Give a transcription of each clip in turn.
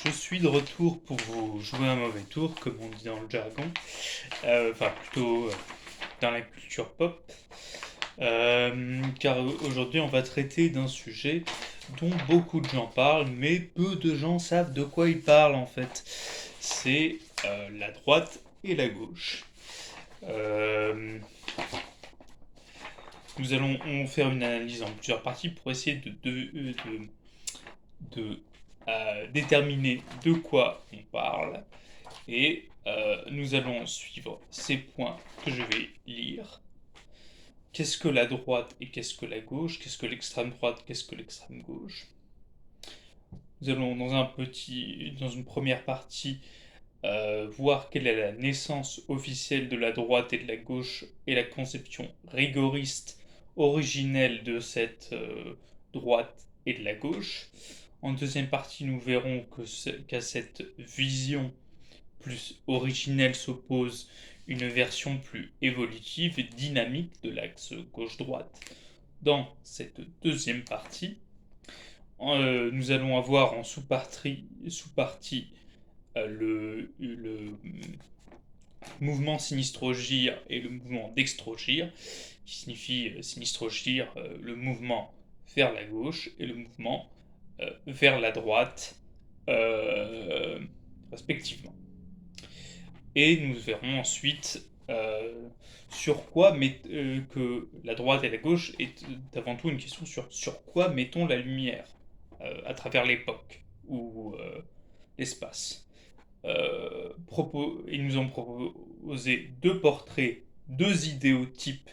je suis de retour pour vous jouer un mauvais tour, comme on dit dans le jargon, enfin plutôt dans la culture pop, car aujourd'hui on va traiter d'un sujet dont beaucoup de gens parlent, mais peu de gens savent de quoi ils parlent en fait. C'est la droite et la gauche. Euh, Nous allons faire une analyse en plusieurs parties pour essayer de déterminer de quoi on parle. Et nous allons suivre ces points que je vais lire. Qu'est-ce que la droite et qu'est-ce que la gauche? Qu'est-ce que l'extrême droite? Qu'est-ce que l'extrême gauche? Nous allons dans une première partie voir quelle est la naissance officielle de la droite et de la gauche et la conception rigoriste originelle de cette droite et de la gauche. En deuxième partie, nous verrons qu'à cette vision plus originelle s'oppose une version plus évolutive et dynamique de l'axe gauche-droite. Dans cette deuxième partie, nous allons avoir en sous-partie le mouvement Sinistrogir et le mouvement Dextrogir, qui signifie Sinistrogir, le mouvement vers la gauche et le mouvement vers la droite, respectivement. Et nous verrons ensuite que la droite et la gauche est avant tout une question sur quoi mettons la lumière à travers l'époque ou l'espace. Ils nous ont proposé deux portraits, deux idéotypes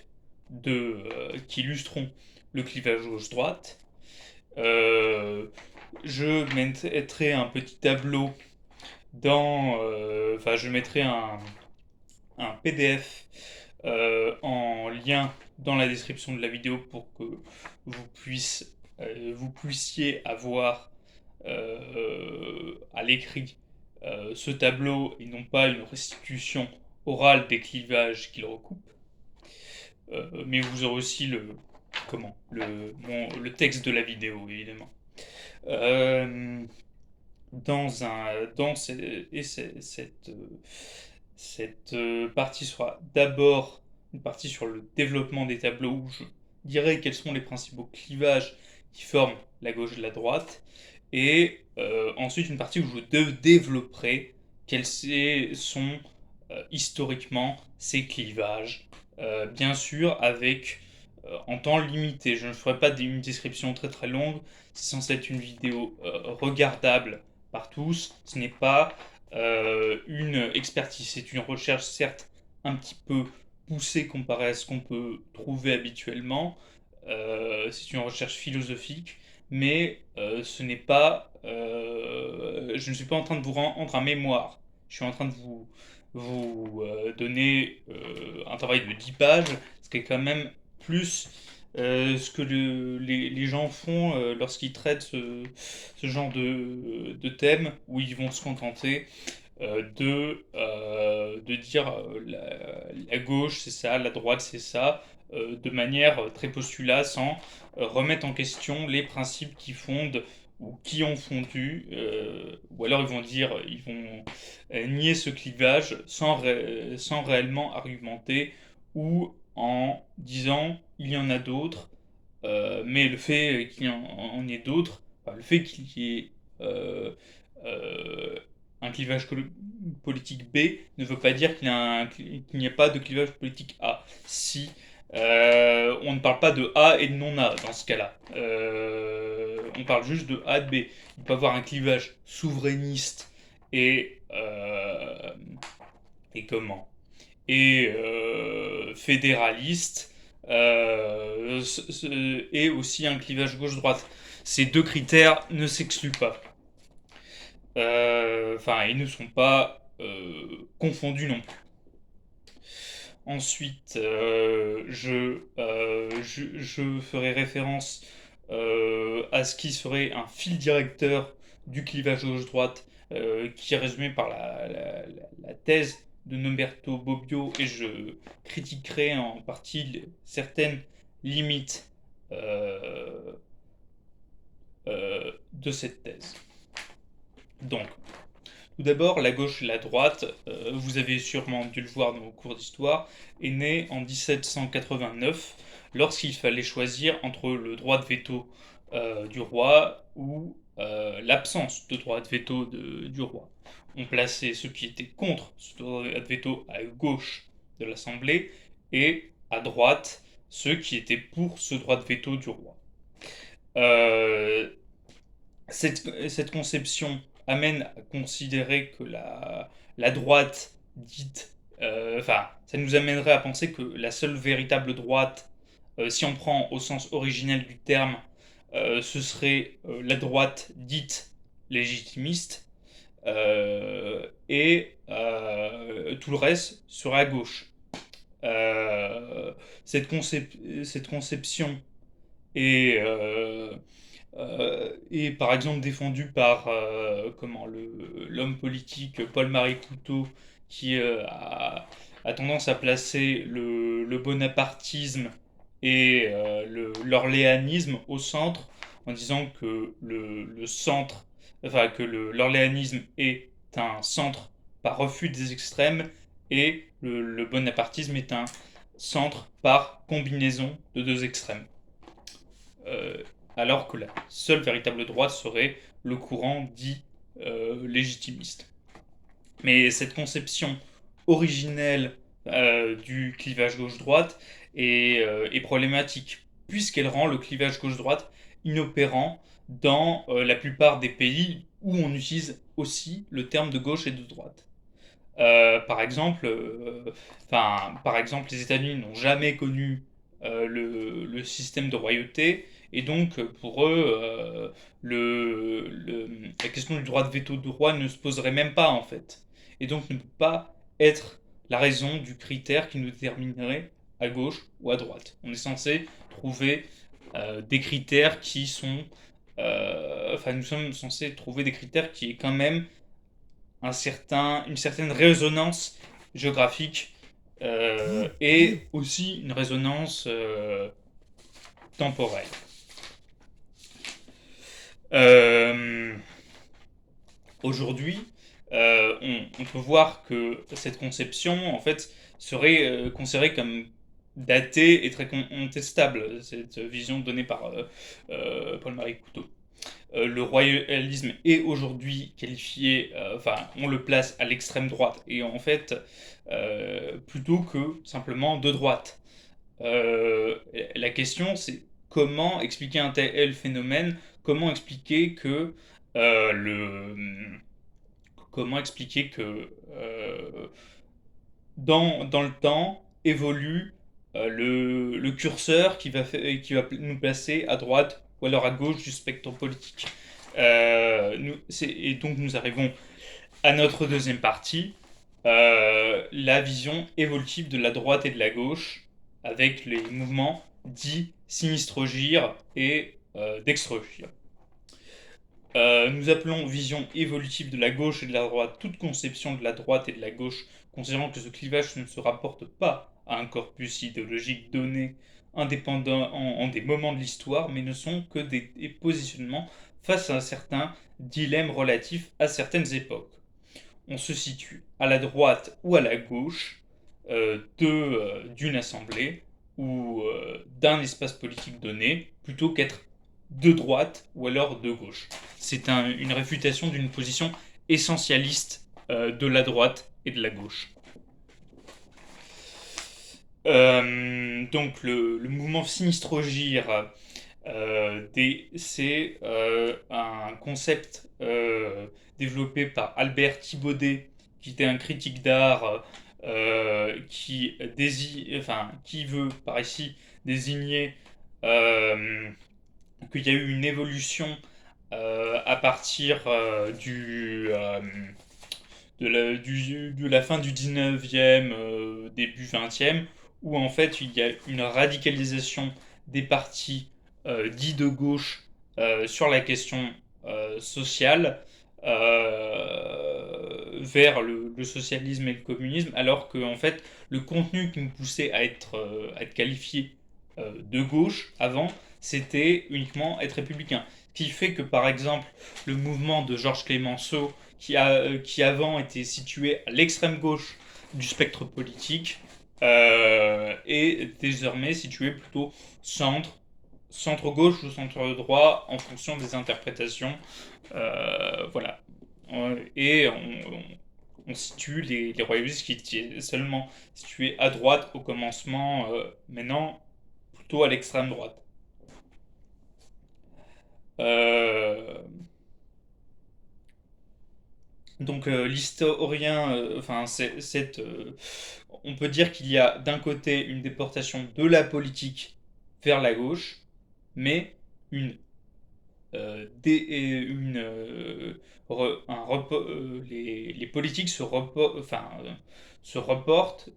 qui illustreront le clivage gauche-droite. Je mettrai un petit tableau enfin, je mettrai un PDF en lien dans la description de la vidéo pour que vous puissiez avoir à l'écrit ce tableau et non pas une restitution orale des clivages qu'il recoupe. Mais vous aurez aussi le texte de la vidéo, évidemment. Euh, dans un, dans ce- et c'est- Cette partie sera d'abord une partie sur le développement des tableaux où je dirai quels sont les principaux clivages qui forment la gauche et la droite, et ensuite une partie où je développerai quels sont historiquement ces clivages, bien sûr avec en temps limité. Je ne ferai pas une description très très longue, c'est censé être une vidéo regardable par tous, ce n'est pas une expertise, c'est une recherche certes un petit peu poussée comparée à ce qu'on peut trouver habituellement, c'est une recherche philosophique, mais ce n'est pas, je ne suis pas en train de vous rendre un mémoire, je suis en train de vous donner un travail de 10 pages, ce qui est quand même plus ce que les gens font lorsqu'ils traitent ce genre de thème, où ils vont se contenter de dire la gauche c'est ça, la droite c'est ça, de manière très postulate, sans remettre en question les principes qui fondent ou qui ont fondu, ou alors ils vont nier ce clivage sans réellement argumenter, ou en disant il y en a d'autres, mais le fait qu'il y en ait d'autres, enfin, le fait qu'il y ait euh, euh, un clivage politique B ne veut pas dire qu'il n'y a pas de clivage politique A. Si on ne parle pas de A et de non-A dans ce cas-là. On parle juste de A et de B. Il peut y avoir un clivage souverainiste et, et comment et fédéraliste, et aussi un clivage gauche-droite. Ces deux critères ne s'excluent pas. Enfin, ils ne sont pas confondus non plus. Ensuite, je ferai référence à ce qui serait un fil directeur du clivage gauche-droite, qui est résumé par la thèse de Norberto Bobbio, et je critiquerai en partie certaines limites de cette thèse. Donc, tout d'abord, la gauche et la droite, vous avez sûrement dû le voir dans vos cours d'histoire, est née en 1789 lorsqu'il fallait choisir entre le droit de veto du roi ou l'absence de droit de veto du roi. On plaçait ceux qui étaient contre ce droit de veto à gauche de l'Assemblée et à droite ceux qui étaient pour ce droit de veto du roi. Euh, cette conception amène à considérer que la droite dite... Enfin, ça nous amènerait à penser que la seule véritable droite, si on prend au sens originel du terme, ce serait la droite dite légitimiste, et tout le reste serait à gauche. Euh, cette conception est par exemple défendu par l'homme politique Paul-Marie Couteau, qui a tendance à placer le bonapartisme et l'orléanisme au centre, en disant que le centre, enfin que l'orléanisme est un centre par refus des extrêmes et le bonapartisme est un centre par combinaison de deux extrêmes. Euh, alors que la seule véritable droite serait le courant dit légitimiste. Mais cette conception originelle du clivage gauche-droite est problématique, puisqu'elle rend le clivage gauche-droite inopérant dans la plupart des pays où on utilise aussi le terme de gauche et de droite. Par exemple, les États-Unis n'ont jamais connu le système de royauté, et donc pour eux, la question du droit de veto du roi ne se poserait même pas en fait, et donc ne peut pas être la raison du critère qui nous déterminerait à gauche ou à droite. On est censé trouver des critères qui sont, nous sommes censés trouver des critères qui est quand même une certaine résonance géographique et aussi une résonance temporelle. Euh, Aujourd'hui, on peut voir que cette conception, en fait, serait considérée comme datée et très contestable, cette vision donnée par Paul-Marie Couteau. Le royalisme est aujourd'hui qualifié, on le place à l'extrême droite, et en fait, plutôt que simplement de droite. La question, c'est comment expliquer un tel phénomène, comment expliquer que euh, le, comment expliquer que dans le temps évolue le curseur qui va nous placer à droite ou alors à gauche du spectre politique. Et donc nous arrivons à notre deuxième partie, la vision évolutive de la droite et de la gauche, avec les mouvements dits sinistre-gire et dextre-gire. Nous appelons vision évolutive de la gauche et de la droite toute conception de la droite et de la gauche, considérant que ce clivage ne se rapporte pas à un corpus idéologique donné, indépendant en des moments de l'histoire, mais ne sont que des positionnements face à certains dilemmes relatifs à certaines époques. On se situe à la droite ou à la gauche d'une assemblée ou d'un espace politique donné, plutôt qu'être de droite ou alors de gauche. C'est une réfutation d'une position essentialiste de la droite et de la gauche. Donc le mouvement Sinistre-Gire, c'est un concept développé par Albert Thibaudet, qui était un critique d'art qui veut par ici désigner qu'il y a eu une évolution à partir de la fin du 19e, début 20e, où en fait il y a une radicalisation des partis dits de gauche sur la question sociale vers le socialisme et le communisme, alors que en fait le contenu qui nous poussait à être qualifié de gauche avant, c'était uniquement être républicain. qui fait que, par exemple, le mouvement de Georges Clemenceau, qui avant était situé à l'extrême gauche du spectre politique, est désormais situé plutôt centre, centre-gauche ou centre-droit en fonction des interprétations. Voilà. Et on situe les royalistes qui étaient seulement situés à droite au commencement, maintenant plutôt à l'extrême droite. Euh, donc l'historien, on peut dire qu'il y a d'un côté une déportation de la politique vers la gauche, mais une les politiques se reportent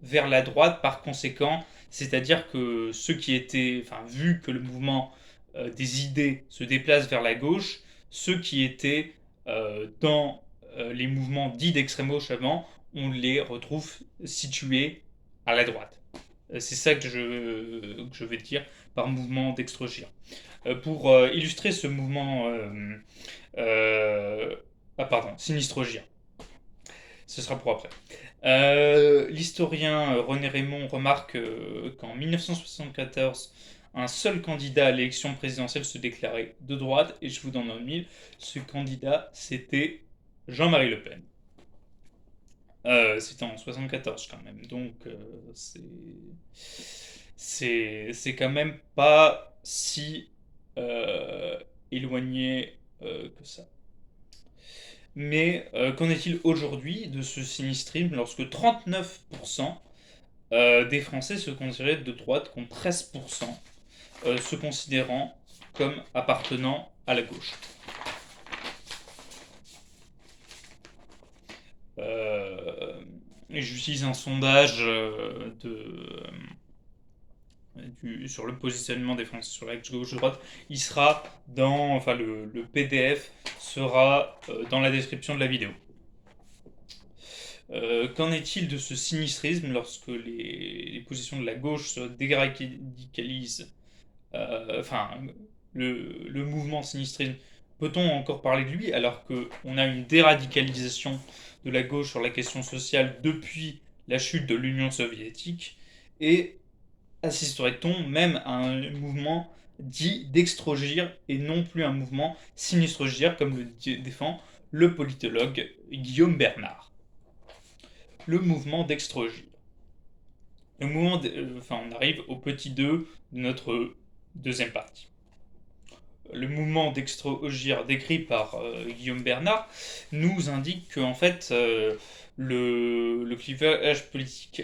vers la droite par conséquent, c'est-à-dire que ceux qui étaient, enfin, vu que le mouvement des idées se déplace vers la gauche, ceux qui étaient dans les mouvements dits d'extrême gauche avant, on les retrouve situés à la droite. C'est ça que je vais dire par mouvement d'extrogir. Pour illustrer ce mouvement, euh, Sinistrogia. Ce sera pour après. L'historien René Raymond remarque qu'en 1974, un seul candidat à l'élection présidentielle se déclarait de droite, et je vous donne un mille. Ce candidat, c'était Jean-Marie Le Pen. C'était en 74 quand même, donc c'est quand même pas si euh, éloigné que ça. Mais qu'en est-il aujourd'hui de ce sinistrisme lorsque 39% des Français se considéraient de droite contre 13% se considérant comme appartenant à la gauche. J'utilise un sondage sur le positionnement des Français sur l'axe gauche-droite. Il sera dans, enfin le PDF sera dans la description de la vidéo. Qu'en est-il de ce sinistrisme lorsque les positions de la gauche se déradicalisent enfin, le mouvement sinistrisme, peut-on encore parler de lui alors qu'on a une déradicalisation de la gauche sur la question sociale depuis la chute de l'Union soviétique et assisterait-on même à un mouvement dit d'extrogir et non plus un mouvement sinistrogir comme le défend le politologue Guillaume Bernard. Le mouvement d'extrogir. On arrive au petit 2 de notre deuxième partie. Le mouvement d'extrogir décrit par Guillaume Bernard nous indique que en fait le clivage politique,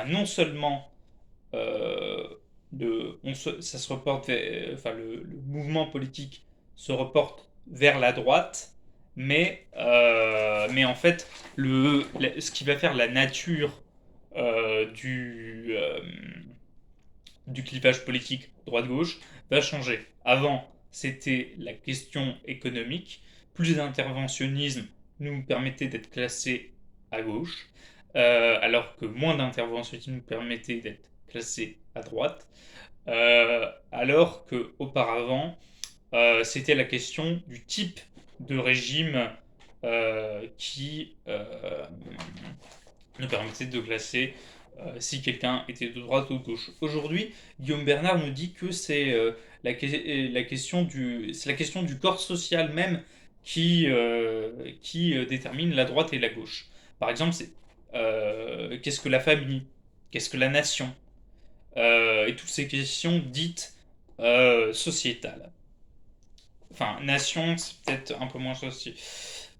non seulement ça se reporte le mouvement politique se reporte vers la droite, mais en fait, ce qui va faire la nature euh, du, euh, du clivage politique droite-gauche va changer. Avant, c'était la question économique. Plus d'interventionnisme nous permettait d'être classés à gauche, alors que moins d'interventionnisme nous permettait d'être classés à droite. Alors qu'auparavant, c'était la question du type de régime qui nous permettait de classer si quelqu'un était de droite ou de gauche. Aujourd'hui, Guillaume Bernard nous dit que c'est la question c'est la question du corps social même qui détermine la droite et la gauche. Par exemple, c'est qu'est-ce que la famille, qu'est-ce que la nation, et toutes ces questions dites sociétales. Enfin, nation, c'est peut-être un peu moins social.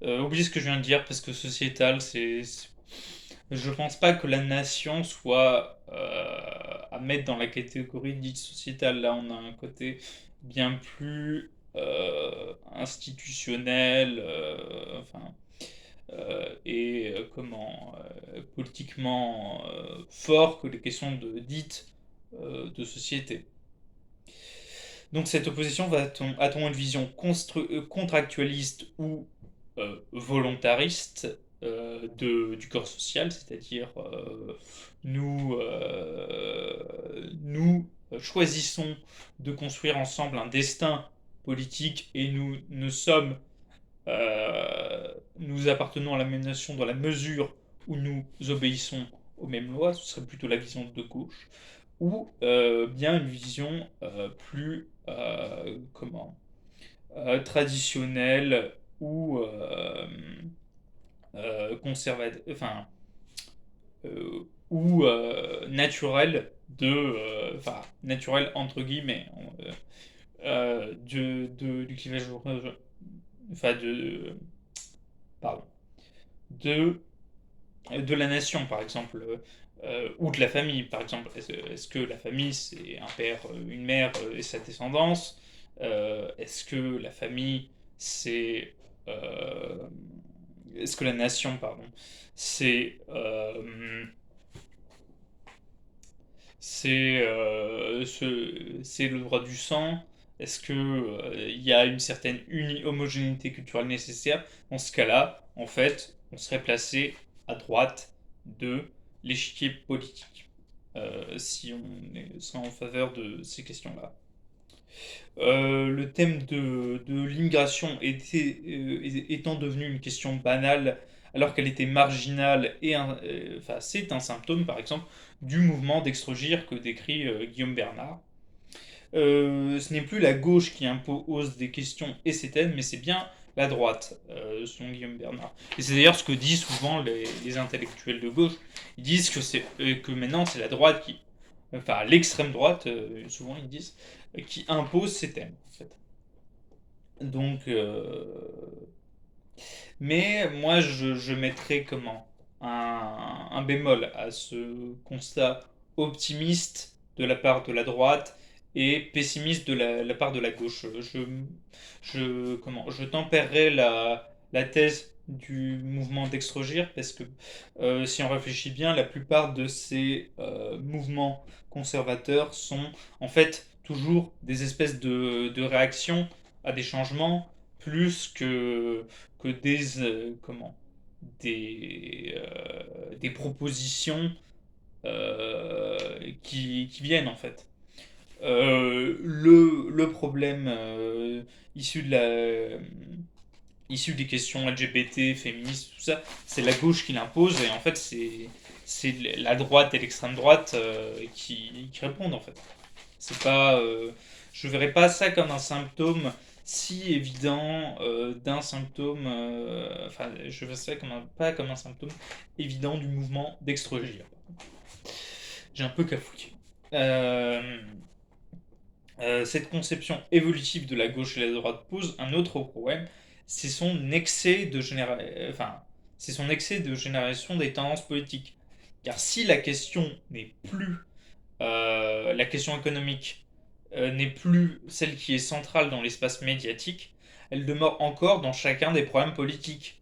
Oubliez ce que je viens de dire parce que sociétal, je pense pas que la nation soit à mettre dans la catégorie dite sociétale. Là, on a un côté bien plus institutionnel, politiquement fort que les questions de société. Donc cette opposition a-t-on une vision contractualiste ou volontariste du corps social, c'est-à-dire nous choisissons de construire ensemble un destin politique et nous appartenons à la même nation dans la mesure où nous obéissons aux mêmes lois, ce serait plutôt la vision de gauche, ou bien une vision plus traditionnelle ou conservatrice, enfin, ou naturelle enfin, naturelle entre guillemets, du clivage, enfin, pardon, de de la nation, par exemple, ou de la famille, par exemple. Est-ce que la famille, c'est un père, une mère et sa descendance? Est-ce que la famille, c'est... euh, est-ce que la nation, pardon, c'est... c'est le droit du sang? Est-ce que il y a une certaine homogénéité culturelle nécessaire? Dans ce cas-là, en fait, on serait placé à droite de l'échiquier politique, si on serait en faveur de ces questions-là. Le thème de l'immigration étant devenu une question banale alors qu'elle était marginale enfin, c'est un symptôme, par exemple, du mouvement d'extrogir que décrit Guillaume Bernard. Ce n'est plus la gauche qui impose des questions et ses thèmes, mais c'est bien la droite, selon Guillaume Bernard. Et c'est d'ailleurs ce que disent souvent les intellectuels de gauche. Ils disent que maintenant c'est la droite qui, enfin l'extrême droite, souvent ils disent, qui impose ses thèmes, en fait. Donc, mais moi je mettrais comment un bémol à ce constat optimiste de la part de la droite et pessimiste de la part de la gauche. Je tempérerais la thèse du mouvement d'extrogir parce que si on réfléchit bien, la plupart de ces mouvements conservateurs sont en fait toujours des espèces de réactions à des changements plus que des propositions qui viennent en fait. Le problème issu de la issu des questions LGBT, féministes, tout ça, c'est la gauche qui l'impose et en fait c'est la droite et l'extrême droite qui répondent en fait. C'est pas, je verrais pas ça comme un symptôme si évident d'un symptôme. Enfin, je verrais ça pas comme un symptôme évident du mouvement d'extrogir. J'ai un peu cafouillé. Euh, cette conception évolutive de la gauche et de la droite pose un autre problème, c'est son excès enfin, c'est son excès de génération des tendances politiques. Car si la question n'est plus la question économique n'est plus celle qui est centrale dans l'espace médiatique, elle demeure encore dans chacun des problèmes politiques.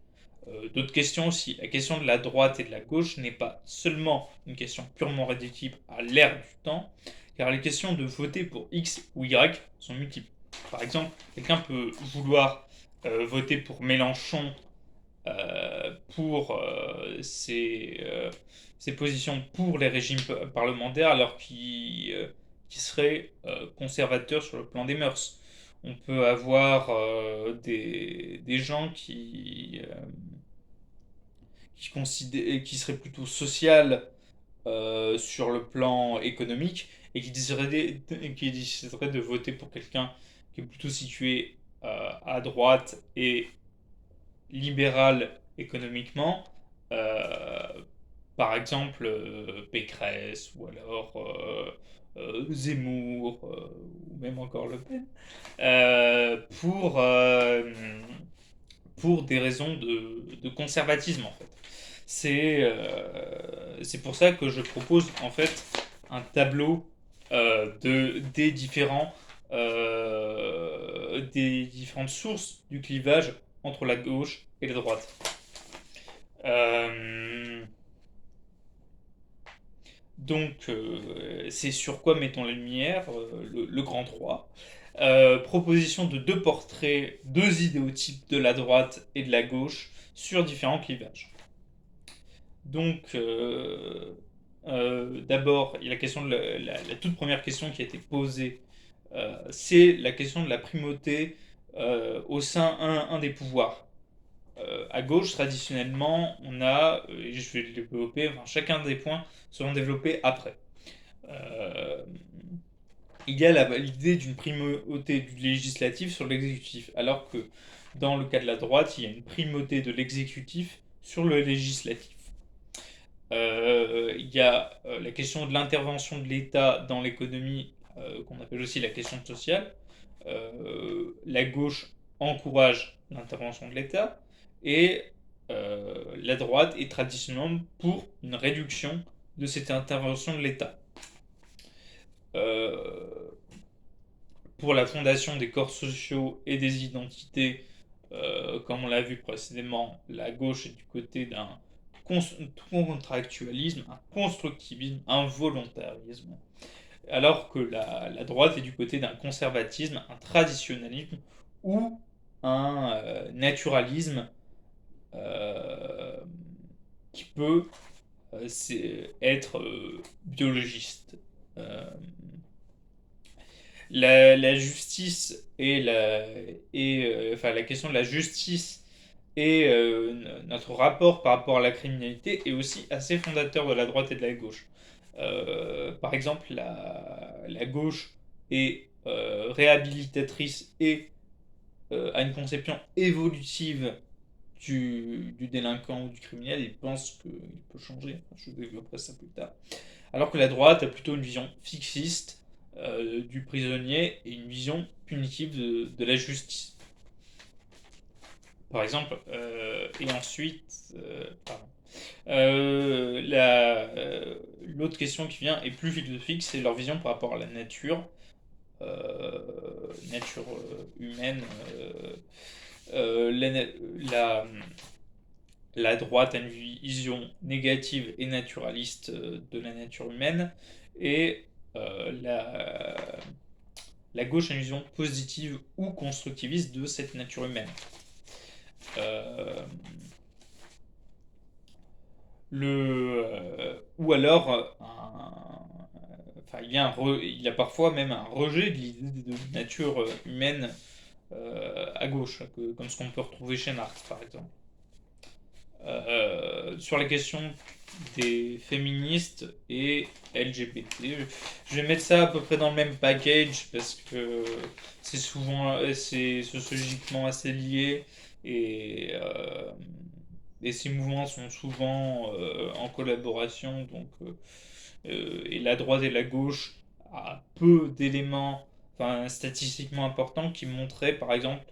D'autres questions aussi. La question de la droite et de la gauche n'est pas seulement une question purement réductible à l'ère du temps, car les questions de voter pour X ou Y sont multiples. Par exemple, quelqu'un peut vouloir voter pour Mélenchon pour ses positions pour les régimes parlementaires alors qu'il serait conservateur sur le plan des mœurs. On peut avoir des gens qui seraient plutôt social sur le plan économique et qui décideraient de voter pour quelqu'un qui est plutôt situé à droite et libéral économiquement, euh, par exemple Pécresse ou alors Zemmour ou même encore Le Pen, euh, pour, euh, pour des raisons de conservatisme en fait. C'est pour ça que je propose en fait un tableau des différentes sources du clivage entre la gauche et la droite. Euh, c'est sur quoi mettons la lumière, le grand 3. Proposition de deux portraits, deux idéotypes de la droite et de la gauche sur différents clivages. Donc, d'abord, il y a la question la toute première question qui a été posée c'est la question de la primauté au sein un des pouvoirs. À gauche, traditionnellement, on a, et je vais le développer, enfin, chacun des points seront développés après. Euh, il y a l'idée d'une primauté du législatif sur l'exécutif, alors que dans le cas de la droite, il y a une primauté de l'exécutif sur le législatif. Il y a la question de l'intervention de l'État dans l'économie, qu'on appelle aussi la question sociale. La gauche encourage l'intervention de l'État et la droite est traditionnellement pour une réduction de cette intervention de l'État. Euh, pour la fondation des corps sociaux et des identités, comme on l'a vu précédemment, la gauche est du côté d'un contractualisme, un constructivisme, un volontarisme, alors que la droite est du côté d'un conservatisme, un traditionnalisme ou un naturalisme euh, qui peut être biologiste. Euh, la justice enfin, la question de la justice et notre rapport par rapport à la criminalité est aussi assez fondateur de la droite et de la gauche. Par exemple, la gauche est réhabilitatrice et a une conception évolutive du délinquant ou du criminel. Il pense qu'il peut changer. Je développerai ça plus tard. Alors que la droite a plutôt une vision fixiste du prisonnier et une vision punitive de la justice. Par exemple, et ensuite, pardon. L'autre question qui vient est plus philosophique, c'est leur vision par rapport à la nature humaine. La, la droite a une vision négative et naturaliste de la nature humaine, et la gauche a une vision positive ou constructiviste de cette nature humaine. Euh, ou alors, enfin, il y a parfois même un rejet de l'idée de nature humaine à gauche, comme ce qu'on peut retrouver chez Marx, par exemple. Sur la question des féministes et LGBT, je vais mettre ça à peu près dans le même package parce que c'est sociologiquement assez lié et, euh, et ces mouvements sont souvent en collaboration, et la droite et la gauche a peu d'éléments, enfin, statistiquement importants qui montraient par exemple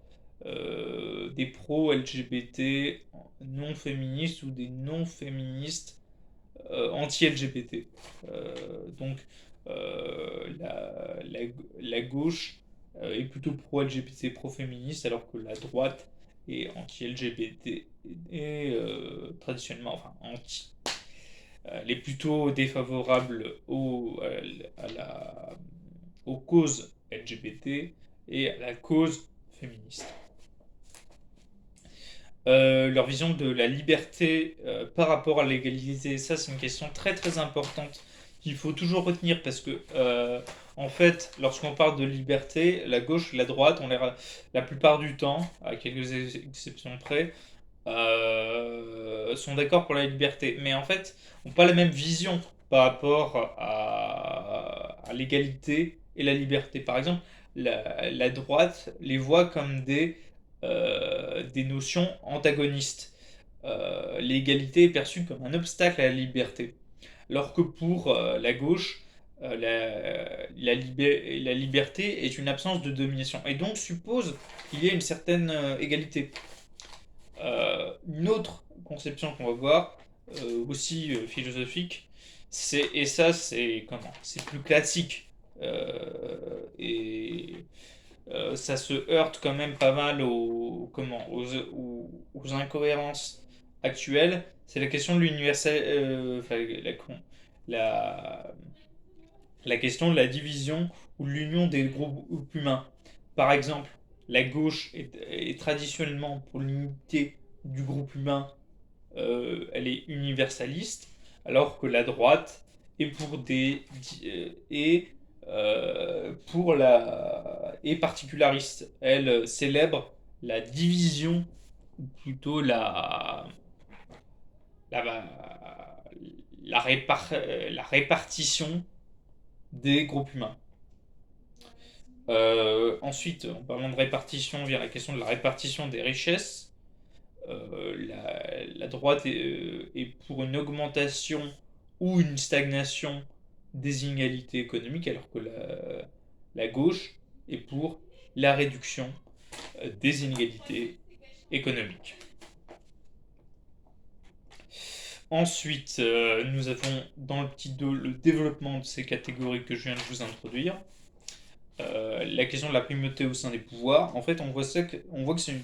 des pro-LGBT non féministes ou des non féministes anti-LGBT. Donc la gauche est plutôt pro-LGBT, pro-féministe, alors que la droite est anti-LGBT et traditionnellement, enfin anti. Elle est plutôt défavorable aux causes LGBT et à la cause féministe. Leur vision de la liberté par rapport à l'égalité, ça c'est une question très très importante qu'il faut toujours retenir parce que en fait, lorsqu'on parle de liberté, la gauche et la droite, la plupart du temps, à quelques exceptions près, sont d'accord pour la liberté, mais en fait, n'ont pas la même vision par rapport à l'égalité et la liberté. Par exemple, la droite les voit comme des notions antagonistes. L'égalité est perçue comme un obstacle à la liberté. Alors que pour la gauche, la liberté est une absence de domination et donc suppose qu'il y ait une certaine égalité. Une autre conception qu'on va voir, aussi philosophique, et ça c'est plus classique, et ça se heurte quand même pas mal aux incohérences actuelles. C'est la question de l'universel, enfin, la, la question de la division ou de l'union des groupes humains. Par exemple, la gauche est traditionnellement pour l'unité du groupe humain, elle est universaliste, alors que la droite est pour et particulariste. Elle célèbre la division, ou plutôt la, la répartition des groupes humains. Ensuite, en parlant de répartition, vient la question de la répartition des richesses. La droite est pour une augmentation ou une stagnation des inégalités économiques, alors que la gauche est pour la réduction des inégalités économiques. Ensuite, nous avons dans le petit 2 le développement de ces catégories que je viens de vous introduire. La question de la primauté au sein des pouvoirs, en fait, on voit que c'est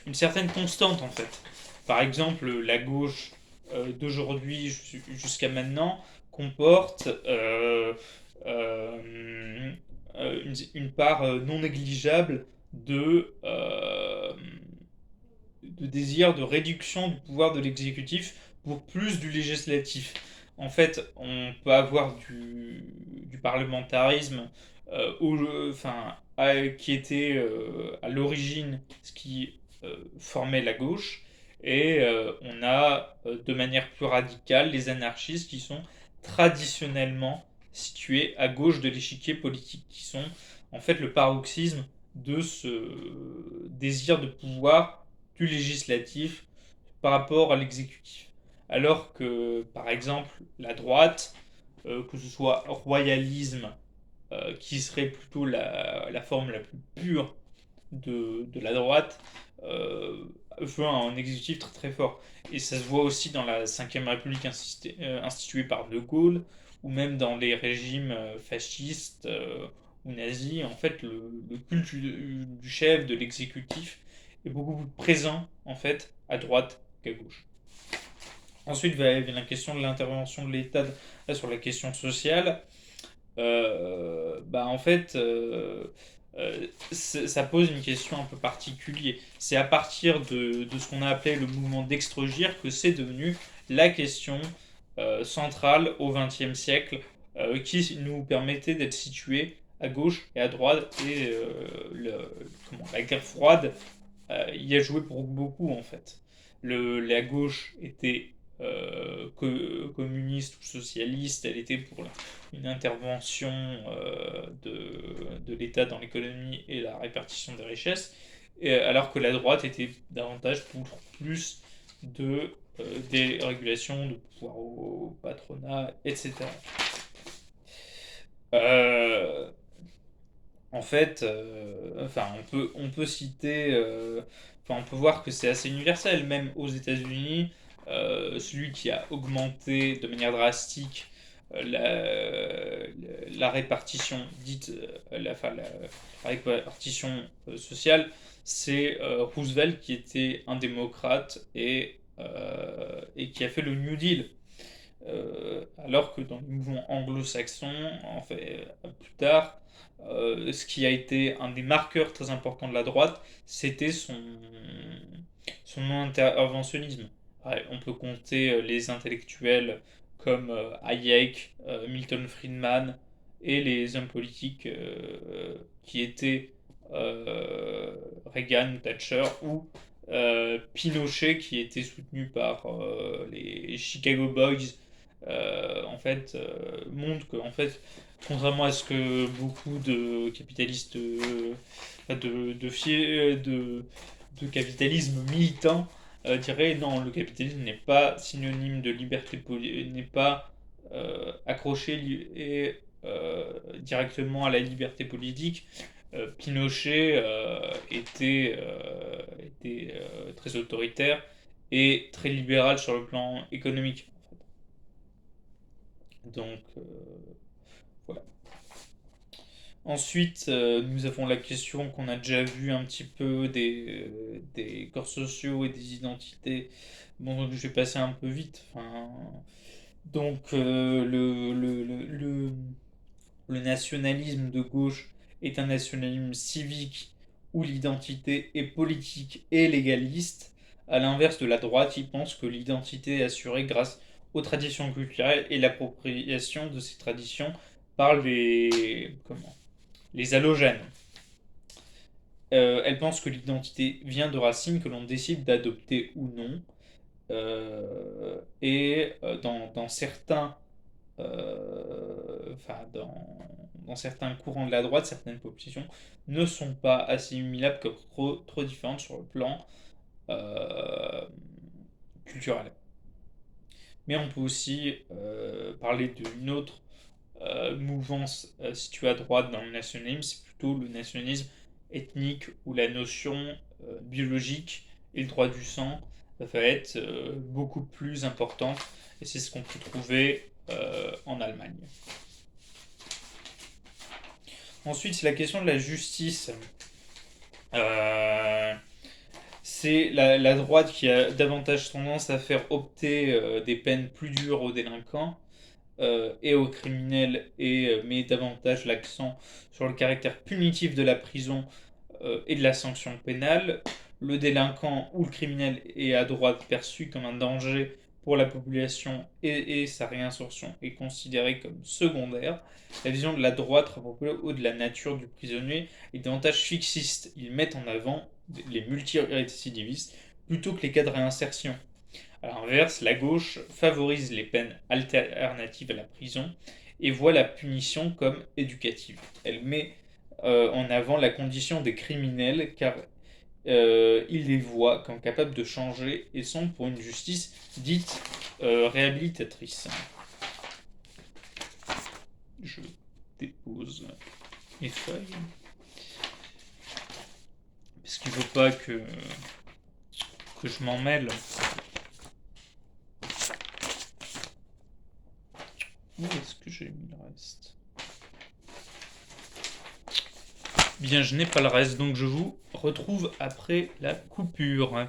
une certaine constante, en fait. Par exemple, la gauche d'aujourd'hui jusqu'à maintenant comporte une part non négligeable de désir de réduction du pouvoir de l'exécutif pour plus du législatif. En fait, on peut avoir du parlementarisme qui était à l'origine ce qui formait la gauche, et on a de manière plus radicale les anarchistes qui sont traditionnellement situés à gauche de l'échiquier politique, qui sont en fait le paroxysme de ce désir de pouvoir du législatif par rapport à l'exécutif. Alors que, par exemple, la droite, que ce soit royalisme, qui serait plutôt la forme la plus pure de la droite, veut un exécutif très très fort. Et ça se voit aussi dans la 5ème République instituée par De Gaulle, ou même dans les régimes fascistes ou nazis. En fait, le culte du chef, de l'exécutif, est beaucoup plus présent en fait à droite qu'à gauche. Ensuite vient la question de l'intervention de l'État sur la question sociale. En fait, ça pose une question un peu particulière. C'est à partir de ce qu'on a appelé le mouvement d'Extrogir que c'est devenu la question centrale au XXe siècle, qui nous permettait d'être situés à gauche et à droite. Et la guerre froide y a joué pour beaucoup, en fait. La gauche était communiste ou socialiste, elle était pour une intervention de l'État dans l'économie et la répartition des richesses, alors que la droite était davantage pour plus de dérégulation, de pouvoir au patronat, etc. En fait, on peut citer, on peut voir que c'est assez universel, même aux États-Unis. Celui qui a augmenté de manière drastique la répartition dite, la répartition sociale, c'est Roosevelt, qui était un démocrate et qui a fait le New Deal. Alors que dans le mouvement anglo-saxon, en fait, plus tard, ce qui a été un des marqueurs très importants de la droite, c'était son non-interventionnisme. Ouais, on peut compter les intellectuels comme Hayek, Milton Friedman, et les hommes politiques qui étaient Reagan, Thatcher, ou Pinochet, qui était soutenu par les Chicago Boys. En fait, montre que, en fait, contrairement à ce que beaucoup de capitalistes de capitalisme militant diraient, non, le capitalisme n'est pas synonyme de liberté, n'est pas accroché directement à la liberté politique. Pinochet était très autoritaire et très libéral sur le plan économique. Donc, voilà. Ensuite, nous avons la question qu'on a déjà vue un petit peu des corps sociaux et des identités. Bon, je vais passer un peu vite. Donc, le nationalisme de gauche est un nationalisme civique où l'identité est politique et légaliste. À l'inverse de la droite, il pense que l'identité est assurée grâce aux traditions culturelles et l'appropriation de ces traditions par les allogènes. Elle pense que l'identité vient de racines que l'on décide d'adopter ou non. Dans certains, dans certains courants de la droite, certaines positions ne sont pas assimilables comme trop différentes sur le plan euh, culturel. Mais on peut aussi parler d'une autre mouvance située à droite dans le nationalisme, c'est plutôt le nationalisme ethnique où la notion biologique et le droit du sang va être beaucoup plus importante. Et c'est ce qu'on peut trouver en Allemagne. Ensuite, c'est la question de la justice. Euh, c'est la droite qui a davantage tendance à faire opter des peines plus dures aux délinquants et aux criminels, met davantage l'accent sur le caractère punitif de la prison et de la sanction pénale. Le délinquant ou le criminel est à droite perçu comme un danger pour la population et sa réinsertion est considérée comme secondaire. La vision de la droite rapportée de la nature du prisonnier est davantage fixiste. Ils mettent en avant les multirécidivistes plutôt que les cas de réinsertion. À l'inverse, la gauche favorise les peines alternatives à la prison et voit la punition comme éducative. Elle met en avant la condition des criminels car il les voit comme capables de changer et sont pour une justice dite réhabilitatrice. Je dépose mes feuilles parce qu'il ne faut pas que je m'en mêle. Où est-ce que j'ai mis le reste? Bien, je n'ai pas le reste, donc je vous retrouve après la coupure.